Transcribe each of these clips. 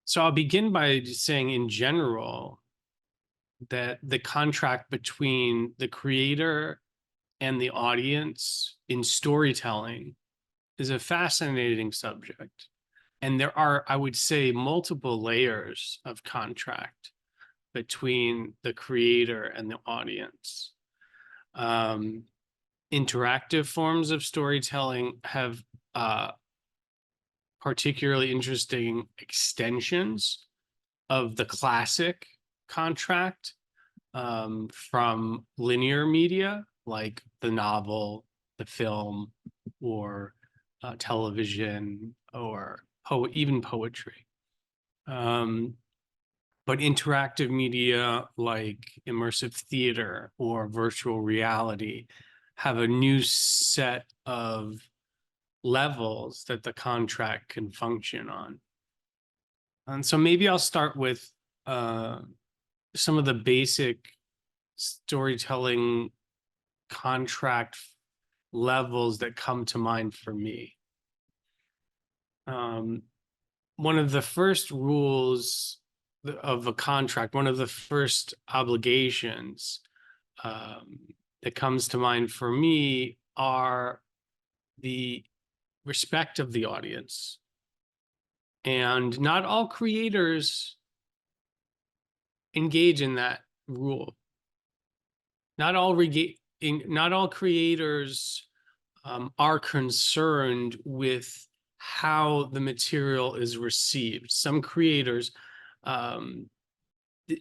So I'll begin by just saying in general that the contract between the creator and the audience in storytelling is a fascinating subject. And there are, I would say, multiple layers of contract between the creator and the audience. Um, Interactive forms of storytelling have particularly interesting extensions of the classic contract from linear media like the novel, the film, or television, or even poetry. But interactive media like immersive theater or virtual reality have a new set of levels that the contract can function on. And so maybe I'll start with some of the basic storytelling contract levels that come to mind for me. One of the first rules of a contract, one of the first obligations that comes to mind for me are the respect of the audience. And not all creators engage in that rule. Not all creators are concerned with how the material is received. Some creators,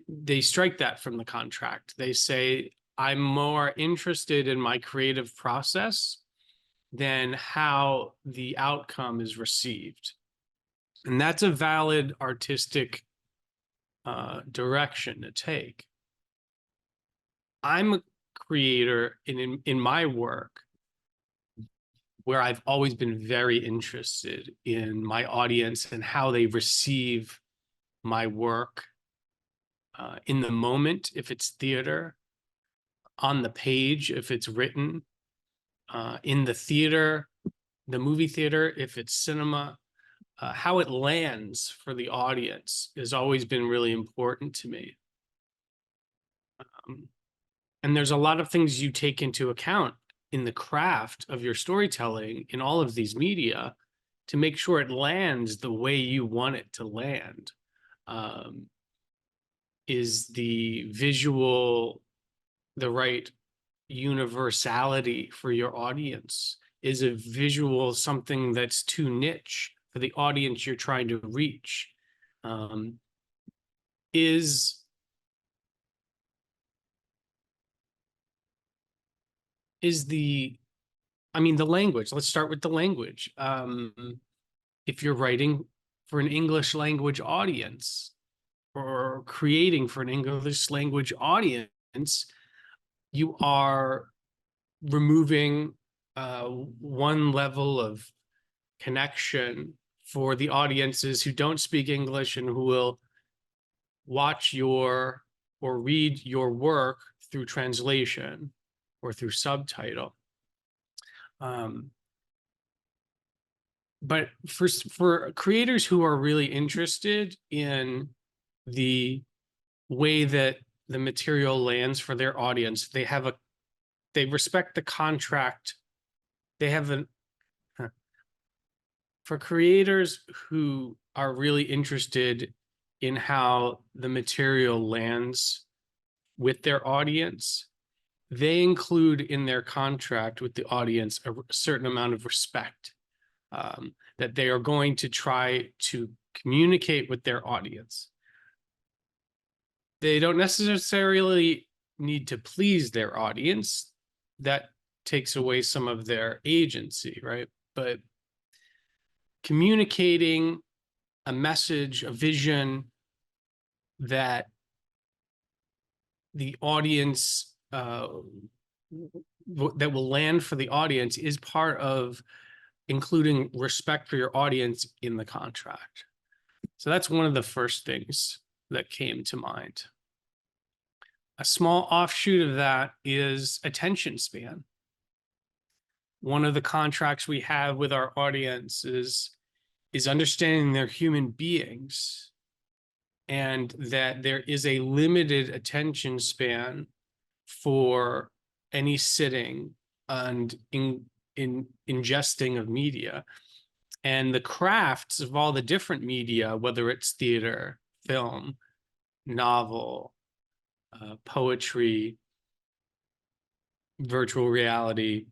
they strike that from the contract. They say, I'm more interested in my creative process than how the outcome is received. And that's a valid artistic direction to take. I'm a creator in my work where I've always been very interested in my audience and how they receive my work in the moment, if it's theater, on the page, if it's written, in the theater, the movie theater, if it's cinema. How it lands for the audience has always been really important to me. And there's a lot of things you take into account in the craft of your storytelling in all of these media to make sure it lands the way you want it to land. Is the visual the right universality for your audience? Is a visual something that's too niche for the audience you're trying to reach? Is the language, let's start with the language. If you're writing for an English language audience or creating for an English language audience, you are removing one level of connection for the audiences who don't speak English and who will watch your or read your work through translation or through subtitle. But for creators who are really interested in the way that the material lands for their audience, they respect the contract. For creators who are really interested in how the material lands with their audience, they include in their contract with the audience a certain amount of respect that they are going to try to communicate with their audience. They don't necessarily need to please their audience. That takes away some of their agency, right? But communicating a message, a vision that the audience, that will land for the audience, is part of including respect for your audience in the contract. So that's one of the first things that came to mind. A small offshoot of that is attention span. One of the contracts we have with our audience is understanding they're human beings and that there is a limited attention span for any sitting and in ingesting of media. And the crafts of all the different media, whether it's theater, film, novel, poetry, virtual reality,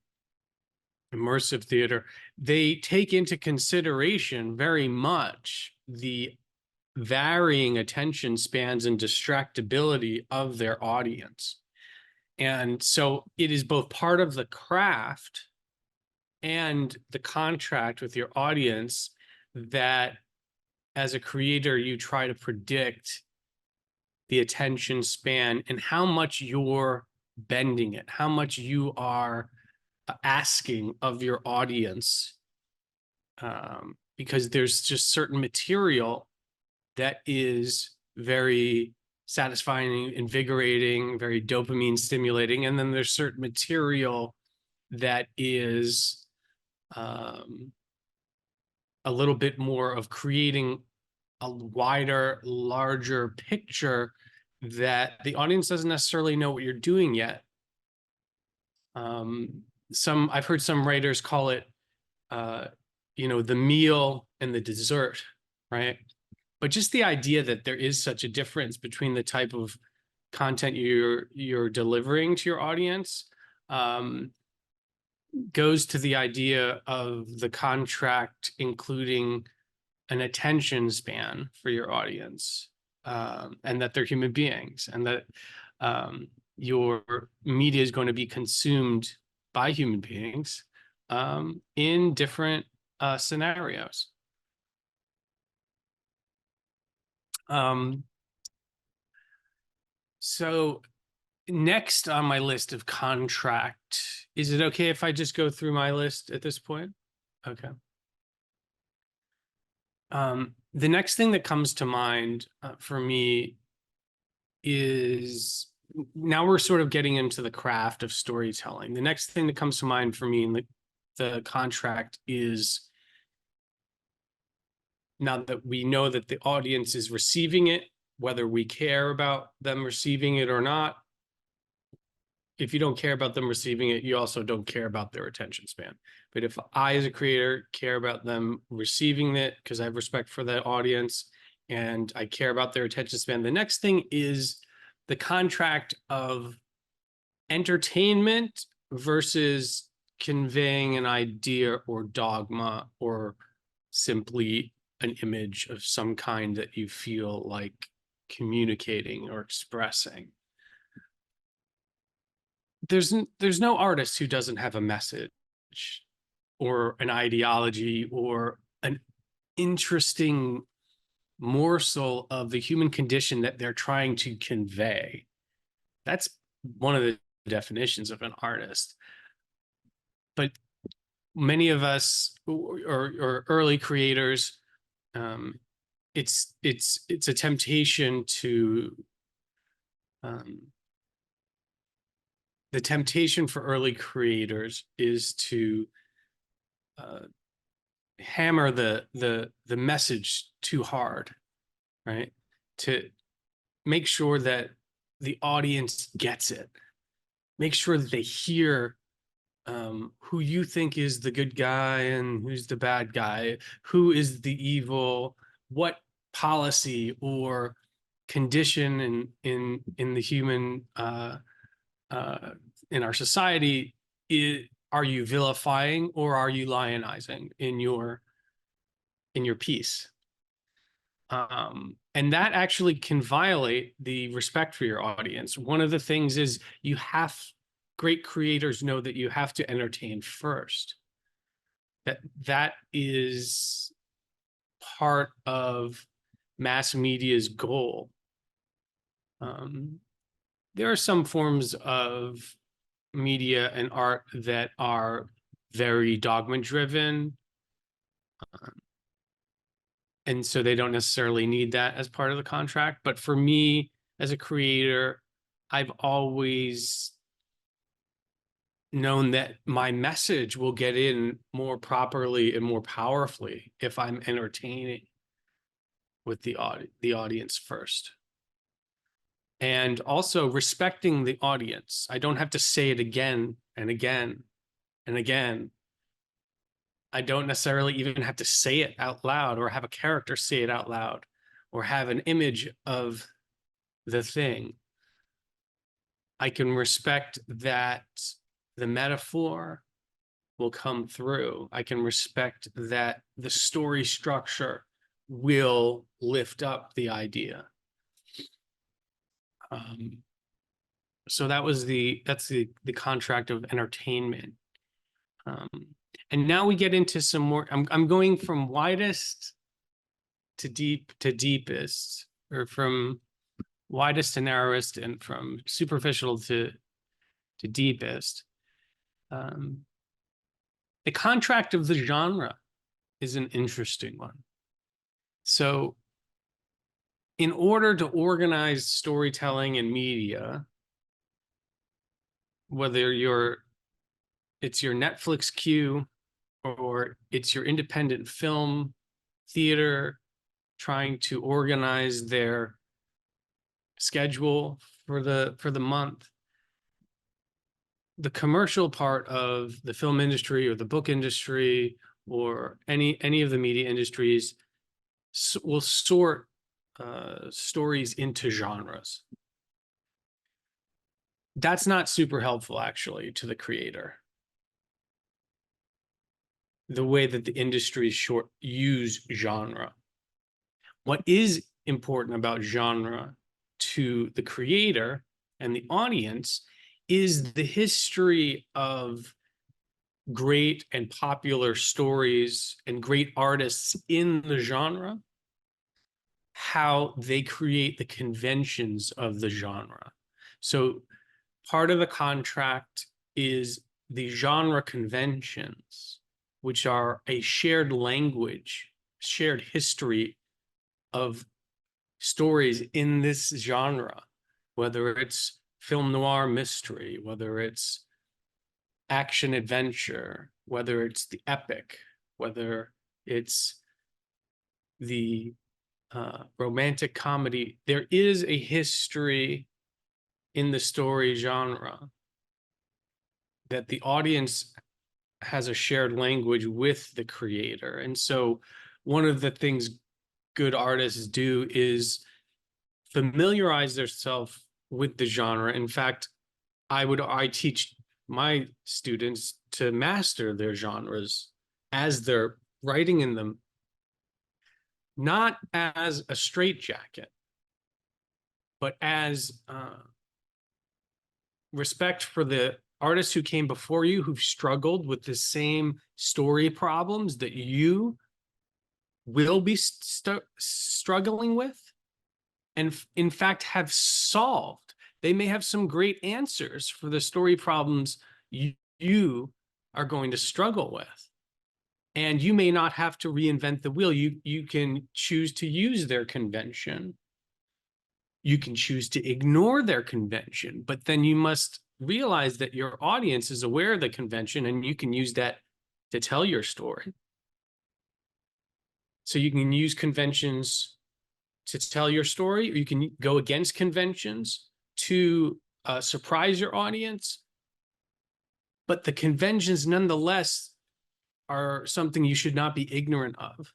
immersive theater, they take into consideration very much the varying attention spans and distractibility of their audience. And so it is both part of the craft and the contract with your audience that as a creator, you try to predict the attention span and how much you're bending it, how much you are asking of your audience. Because there's just certain material that is very satisfying, invigorating, very dopamine stimulating. And then there's certain material that is a little bit more of creating a wider, larger picture that the audience doesn't necessarily know what you're doing yet. I've heard some writers call it, the meal and the dessert, right? But just the idea that there is such a difference between the type of content you're delivering to your audience goes to the idea of the contract including an attention span for your audience, and that they're human beings, and that your media is going to be consumed by human beings in different scenarios. So next on my list of contract, is it okay if I just go through my list at this point? Okay. The next thing that comes to mind for me is, now we're sort of getting into the craft of storytelling. The next thing that comes to mind for me in the contract is, now that we know that the audience is receiving it, whether we care about them receiving it or not. If you don't care about them receiving it, you also don't care about their attention span. But if I, as a creator, care about them receiving it because I have respect for the audience and I care about their attention span, the next thing is the contract of entertainment versus conveying an idea or dogma or simply an image of some kind that you feel like communicating or expressing. There's no artist who doesn't have a message or an ideology or an interesting morsel of the human condition that they're trying to convey. That's one of the definitions of an artist. But many of us or early creators, it's a temptation to the temptation for early creators is to hammer the message too hard, right? To make sure that the audience gets it, make sure that they hear who you think is the good guy and who's the bad guy, who is the evil, what policy or condition in the human in our society are you vilifying or are you lionizing in your piece? And that actually can violate the respect for your audience. One of the things is great creators know that you have to entertain first. That is part of mass media's goal. There are some forms of media and art that are very dogma driven. And so they don't necessarily need that as part of the contract. But for me, as a creator, I've always known that my message will get in more properly and more powerfully if I'm entertaining. with the audience first. And also respecting the audience. I don't have to say it again and again and again. I don't necessarily even have to say it out loud or have a character say it out loud or have an image of the thing. I can respect that the metaphor will come through. I can respect that the story structure will lift up the idea. So that's the contract of entertainment. And now we get into some more. I'm going from widest to deepest, or from widest to narrowest, and from superficial to deepest. The contract of the genre is an interesting one. So, in order to organize storytelling and media, whether it's your Netflix queue or it's your independent film theater trying to organize their schedule for the month, the commercial part of the film industry or the book industry or any of the media industries will sort stories into genres. That's not super helpful, actually, to the creator. The way that the industries use genre. What is important about genre to the creator and the audience is the history of great and popular stories and great artists in the genre, how they create the conventions of the genre. So part of the contract is the genre conventions, which are a shared language, shared history of stories in this genre, whether it's film noir mystery, whether it's action adventure, whether it's the epic, whether it's the romantic comedy. There is a history in the story genre that the audience has a shared language with the creator. And so one of the things good artists do is familiarize themselves with the genre. In fact, I teach my students to master their genres as they're writing in them, not as a straitjacket, but as respect for the artists who came before you, who've struggled with the same story problems that you will be struggling with, and in fact have solved. They may have some great answers for the story problems you are going to struggle with. And you may not have to reinvent the wheel. You can choose to use their convention. You can choose to ignore their convention, but then you must realize that your audience is aware of the convention and you can use that to tell your story. So you can use conventions to tell your story, or you can go against conventions to surprise your audience. But the conventions nonetheless are something you should not be ignorant of.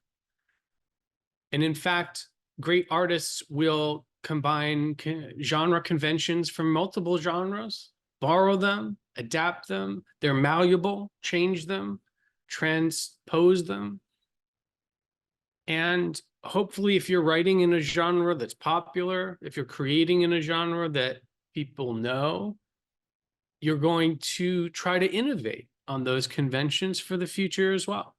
And in fact, great artists will combine genre conventions from multiple genres, borrow them, adapt them. They're malleable, change them, transpose them. And hopefully, if you're writing in a genre that's popular, if you're creating in a genre that people know, you're going to try to innovate on those conventions for the future as well.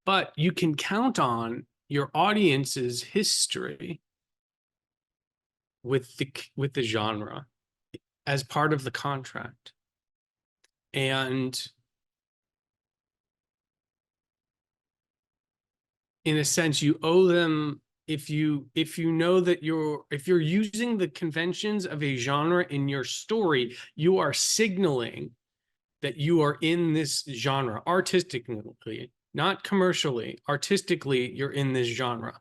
But you can count on your audience's history with the genre as part of the contract. And in a sense, you owe them, if you know that if you're using the conventions of a genre in your story, you are signaling that you are in this genre artistically, not commercially. Artistically, you're in this genre.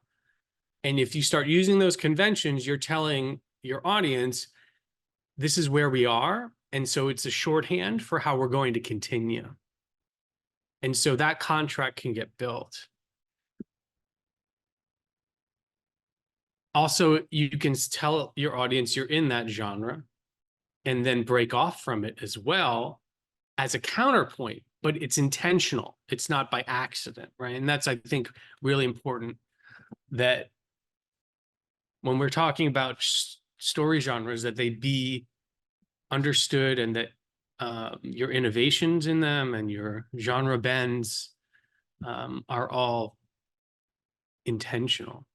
And if you start using those conventions, you're telling your audience, this is where we are. And so it's a shorthand for how we're going to continue. And so that contract can get built. Also, you can tell your audience you're in that genre and then break off from it as well as a counterpoint, but it's intentional. It's not by accident, right? And that's, I think, really important, that when we're talking about story genres, that they be understood, and that your innovations in them and your genre bends are all intentional.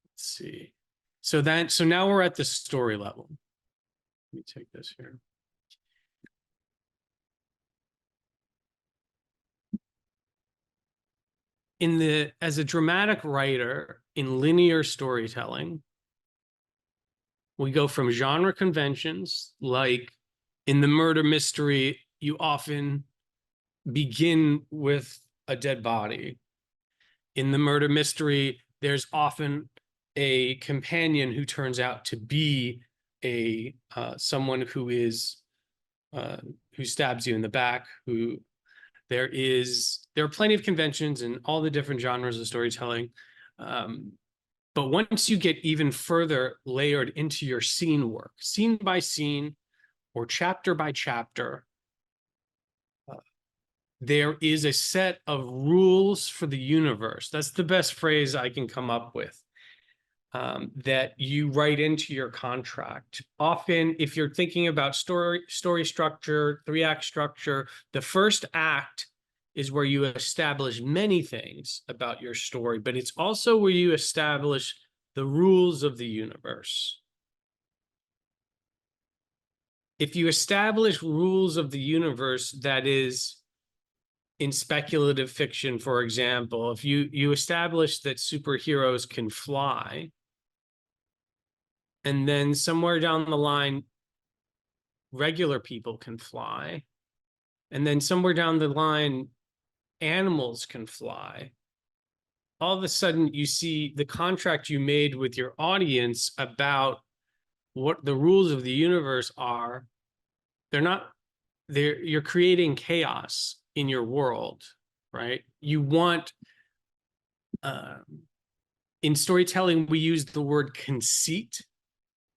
Let's see. So now we're at the story level. Let me take this here. As a dramatic writer in linear storytelling, we go from genre conventions, like in the murder mystery, you often begin with a dead body. In the murder mystery, there's often a companion who turns out to be someone who stabs you in the back. There are plenty of conventions in all the different genres of storytelling. But once you get even further layered into your scene work, scene by scene or chapter by chapter, there is a set of rules for the universe. That's the best phrase I can come up with, that you write into your contract. Often, if you're thinking about story structure, 3-act structure, the first act is where you establish many things about your story, but it's also where you establish the rules of the universe. If you establish rules of the universe, that is, in speculative fiction, for example, if you establish that superheroes can fly, and then somewhere down the line, regular people can fly, and then somewhere down the line, animals can fly, all of a sudden you see the contract you made with your audience about what the rules of the universe are. You're creating chaos in your world, right? You want, in storytelling, we use the word conceit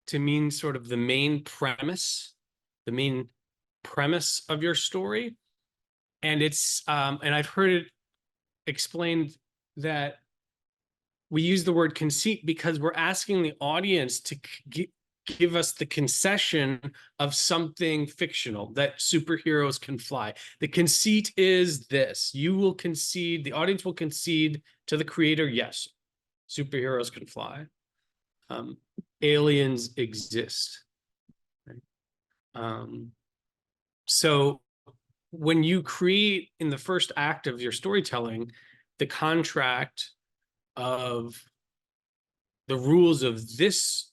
to mean sort of the main premise of your story. And and I've heard it explained that we use the word conceit because we're asking the audience to give us the concession of something fictional, that superheroes can fly. The conceit is this: you will concede, the audience will concede to the creator, yes, superheroes can fly. Aliens exist. Right? So when you create in the first act of your storytelling the contract of the rules of this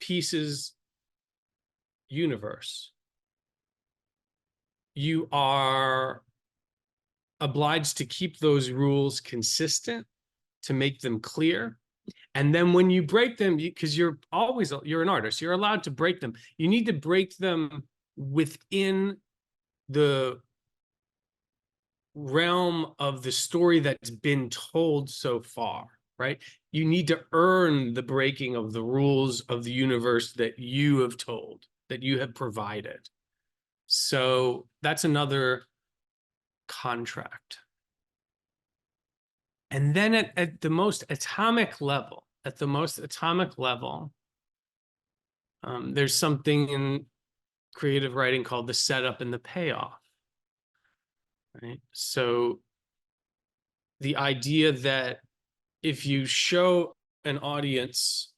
piece's universe, you are obliged to keep those rules consistent, to make them clear. And then when you break them, because you're an artist, you're allowed to break them. You need to break them within the realm of the story that's been told so far, right? You need to earn the breaking of the rules of the universe that you have told, that you have provided. So that's another contract. And then at the most atomic level, there's something in creative writing called the setup and the payoff. Right? So the idea that if you show an audience,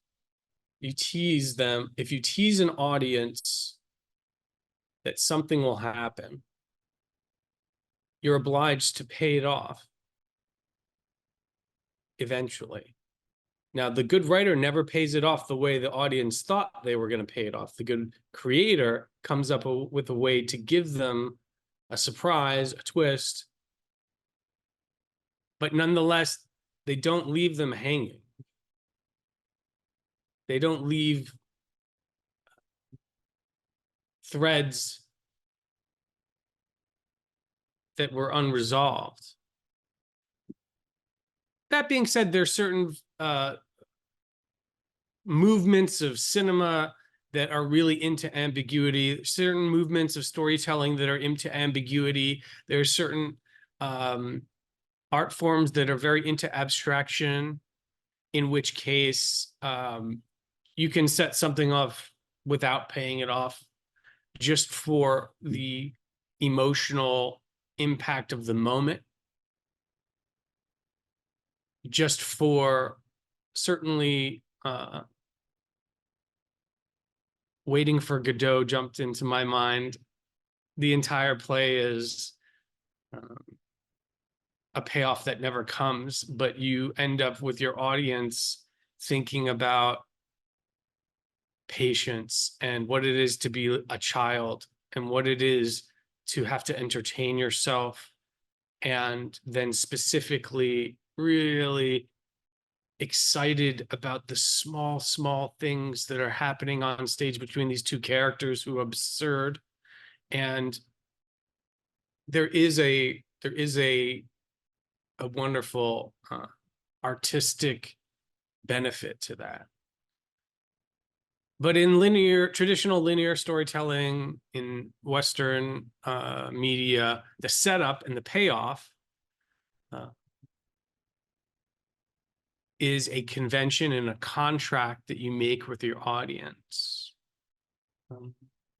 you tease them, if you tease an audience that something will happen, you're obliged to pay it off eventually. Now, the good writer never pays it off the way the audience thought they were going to pay it off. The good creator comes up with a way to give them a surprise, a twist. But nonetheless, they don't leave them hanging. They don't leave threads that were unresolved. That being said, there's certain movements of cinema that are really into ambiguity, certain movements of storytelling that are into ambiguity. There's certain art forms that are very into abstraction, in which case you can set something off without paying it off just for the emotional impact of the moment, just for certainly Waiting for Godot jumped into my mind. The entire play is a payoff that never comes, but you end up with your audience thinking about patience and what it is to be a child and what it is to have to entertain yourself, and then specifically really excited about the small things that are happening on stage between these two characters who are absurd. And there is a wonderful artistic benefit to that. But in traditional linear storytelling, in Western media, the setup and the payoff is a convention and a contract that you make with your audience.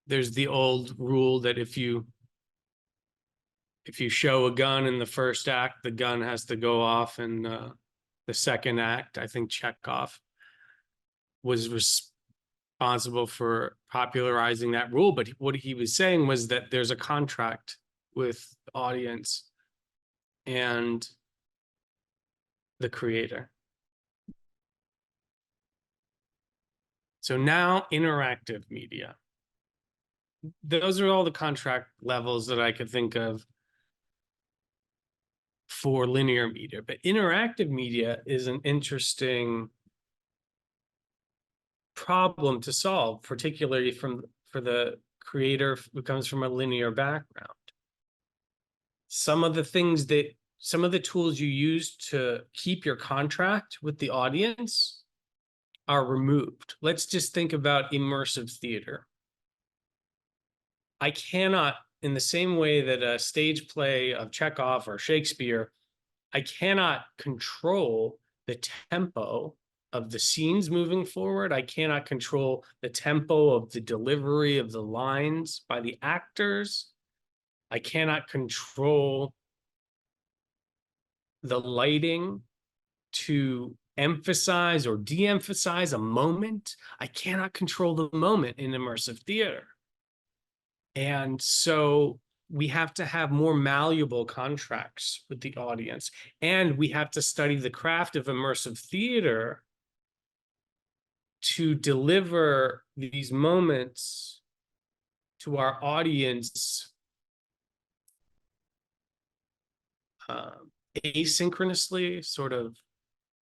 There's the old rule that if you show a gun in the first act, the gun has to go off in the second act. I think Chekhov was responsible for popularizing that rule, but what he was saying was that there's a contract with the audience and the creator. So now interactive media. Those are all the contract levels that I could think of for linear media, but interactive media is an interesting problem to solve, particularly for the creator who comes from a linear background. Some of the tools you use to keep your contract with the audience are removed. Let's just think about immersive theater. I cannot, in the same way that a stage play of Chekhov or Shakespeare, I cannot control the tempo of the scenes moving forward. I cannot control the tempo of the delivery of the lines by the actors. I cannot control the lighting to emphasize or de-emphasize a moment. I cannot control the moment in immersive theater. And so we have to have more malleable contracts with the audience, and we have to study the craft of immersive theater to deliver these moments to our audience asynchronously, sort of.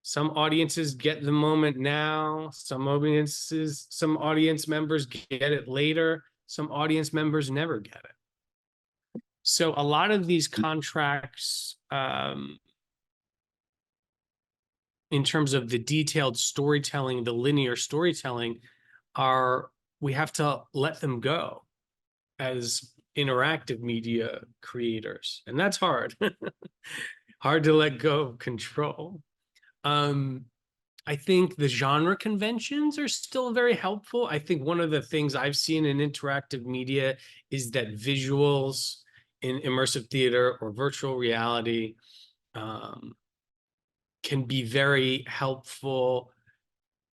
Some audiences get the moment now, some audience members get it later, some audience members never get it. So a lot of these contracts, in terms of the detailed storytelling, the linear storytelling, we have to let them go as interactive media creators. And that's hard. Hard to let go of control. I think the genre conventions are still very helpful. I think one of the things I've seen in interactive media is that visuals in immersive theater or virtual reality can be very helpful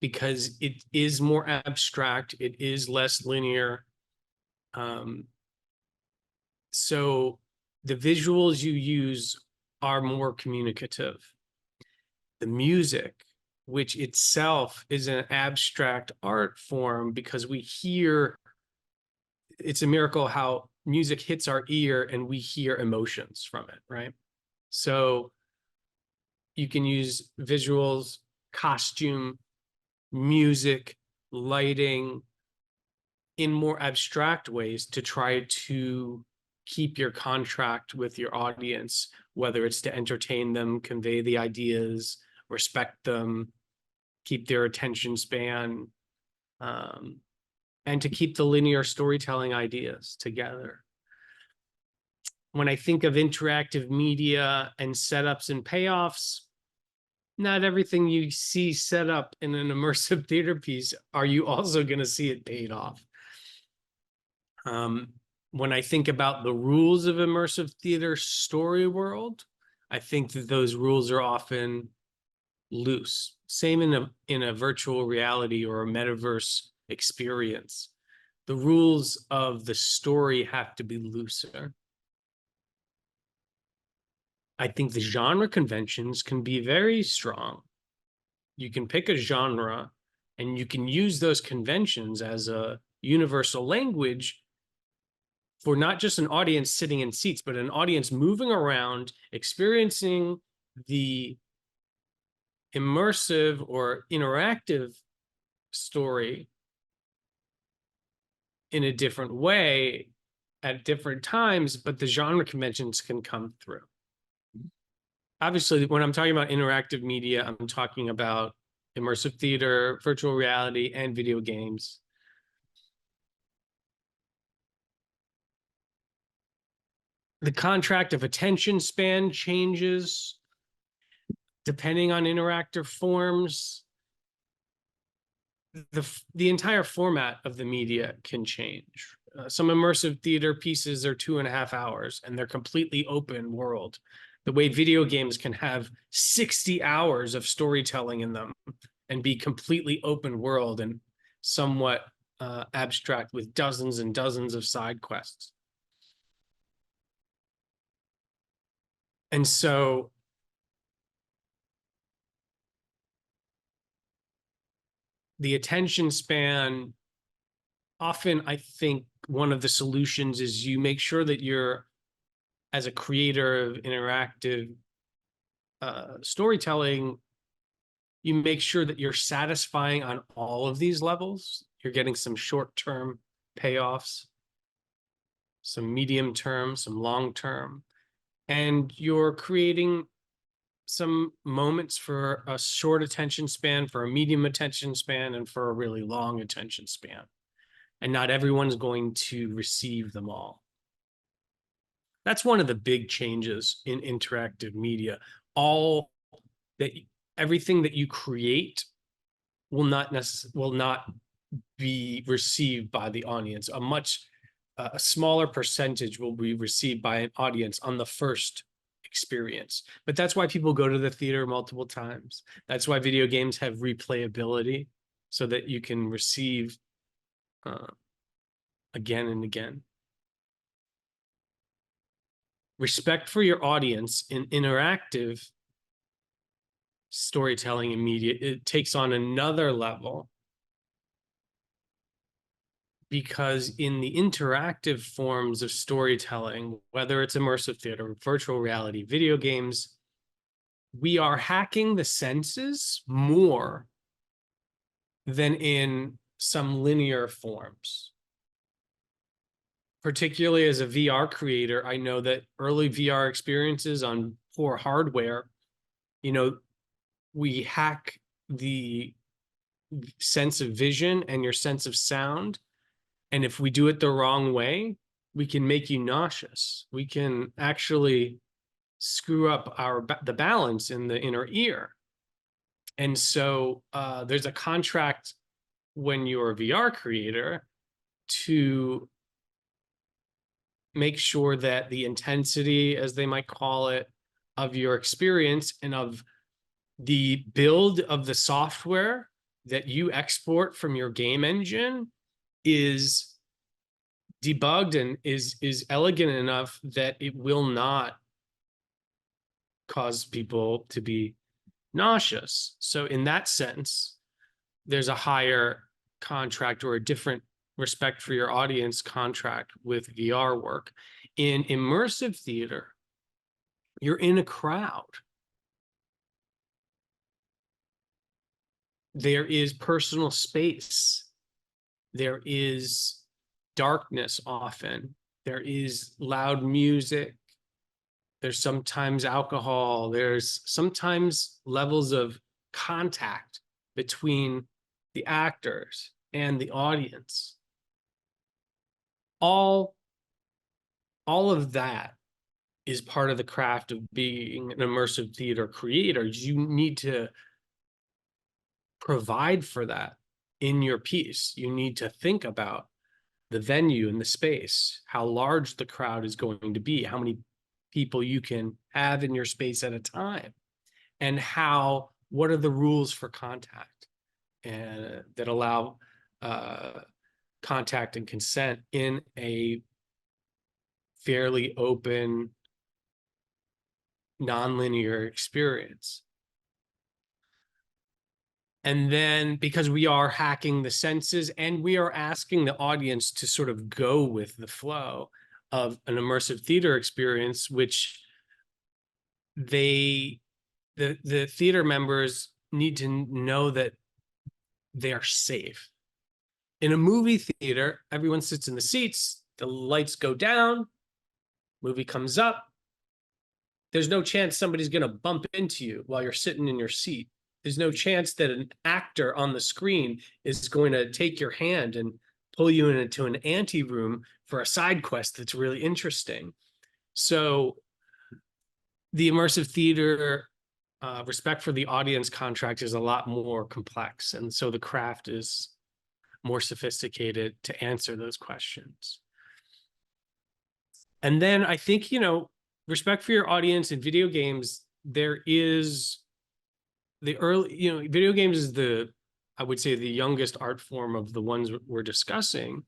because it is more abstract, it is less linear. So the visuals you use are more communicative. The music, which itself is an abstract art form, because we hear, it's a miracle how music hits our ear and we hear emotions from it, right? So you can use visuals, costume, music, lighting in more abstract ways to try to keep your contract with your audience, whether it's to entertain them, convey the ideas, respect them, keep their attention span, and to keep the linear storytelling ideas together. When I think of interactive media and setups and payoffs, not everything you see set up in an immersive theater piece are you also going to see it paid off. When I think about the rules of immersive theater story world, I think that those rules are often loose. Same in a virtual reality or a metaverse experience. The rules of the story have to be looser. I think the genre conventions can be very strong. You can pick a genre and you can use those conventions as a universal language for not just an audience sitting in seats, but an audience moving around, experiencing the immersive or interactive story in a different way at different times, but the genre conventions can come through. Obviously, when I'm talking about interactive media, I'm talking about immersive theater, virtual reality, and video games. The contract of attention span changes depending on interactive forms. The entire format of the media can change. Some immersive theater pieces are 2.5 hours and they're completely open world. The way video games can have 60 hours of storytelling in them and be completely open world and somewhat abstract with dozens and dozens of side quests. And so the attention span, often I think one of the solutions is you make sure that you're, as a creator of interactive storytelling, you make sure that you're satisfying on all of these levels. You're getting some short-term payoffs, some medium-term, some long-term, and you're creating some moments for a short attention span, for a medium attention span, and for a really long attention span. And not everyone's going to receive them all. That's one of the big changes in interactive media. Everything that you create will not be received by the audience. A smaller percentage will be received by an audience on the first experience. But that's why people go to the theater multiple times. That's why video games have replayability, so that you can receive again and again. Respect for your audience in interactive storytelling and media, it takes on another level, because in the interactive forms of storytelling, whether it's immersive theater, virtual reality, video games, we are hacking the senses more than in some linear forms. Particularly as a VR creator, I know that early VR experiences on poor hardware, we hack the sense of vision and your sense of sound. And if we do it the wrong way, we can make you nauseous. We can actually screw up the balance in the inner ear. And so there's a contract when you're a VR creator to make sure that the intensity, as they might call it, of your experience and of the build of the software that you export from your game engine is debugged and is elegant enough that it will not cause people to be nauseous. So in that sense, there's a higher contract or a different respect for your audience contract with VR work. In immersive theater, you're in a crowd. there is personal space. There is darkness often. There is loud music. There's sometimes alcohol. There's sometimes levels of contact between the actors and the audience. All of that is part of the craft of being an immersive theater creator. You need to provide for that in your piece. You need to think about the venue and the space, how large the crowd is going to be, how many people you can have in your space at a time, and what are the rules for contact and that allow contact and consent in a fairly open, nonlinear experience. And then, because we are hacking the senses and we are asking the audience to sort of go with the flow of an immersive theater experience, which the theater members need to know that they are safe. In a movie theater, everyone sits in the seats, the lights go down, movie comes up. There's no chance somebody's going to bump into you while you're sitting in your seat. There's no chance that an actor on the screen is going to take your hand and pull you into an ante room for a side quest that's really interesting. So the immersive theater respect for the audience contract is a lot more complex. And so the craft is more sophisticated to answer those questions. And then I think, respect for your audience in video games, there is video games is I would say the youngest art form of the ones we're discussing.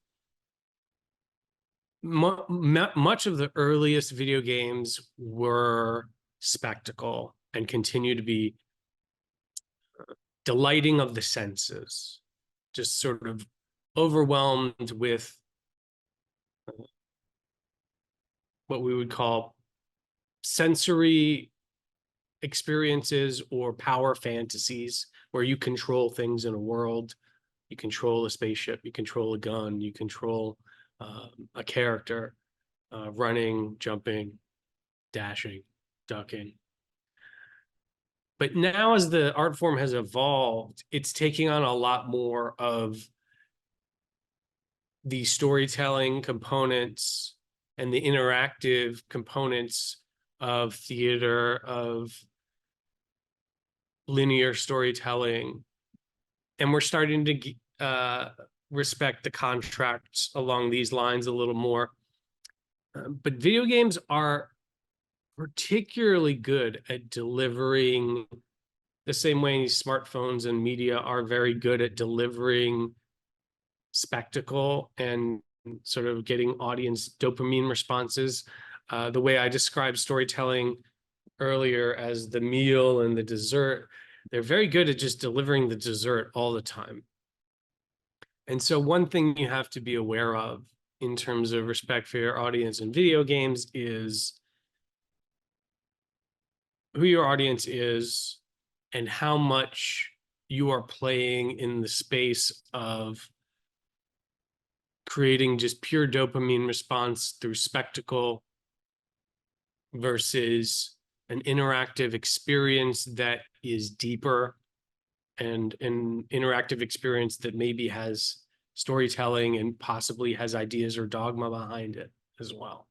Much of the earliest video games were spectacle and continue to be delighting of the senses, just sort of overwhelmed with what we would call sensory experiences or power fantasies, where you control things in a world. You control a spaceship, you control a gun, you control a character running, jumping, dashing, ducking. But now, as the art form has evolved, it's taking on a lot more of the storytelling components and the interactive components of theater, of linear storytelling. And we're starting to respect the contracts along these lines a little more. But video games are particularly good at delivering, the same way smartphones and media are very good at delivering spectacle and sort of getting audience dopamine responses. The way I described storytelling earlier as the meal and the dessert, they're very good at just delivering the dessert all the time. And so one thing you have to be aware of in terms of respect for your audience in video games is who your audience is and how much you are playing in the space of creating just pure dopamine response through spectacle versus an interactive experience that is deeper, and an interactive experience that maybe has storytelling and possibly has ideas or dogma behind it as well.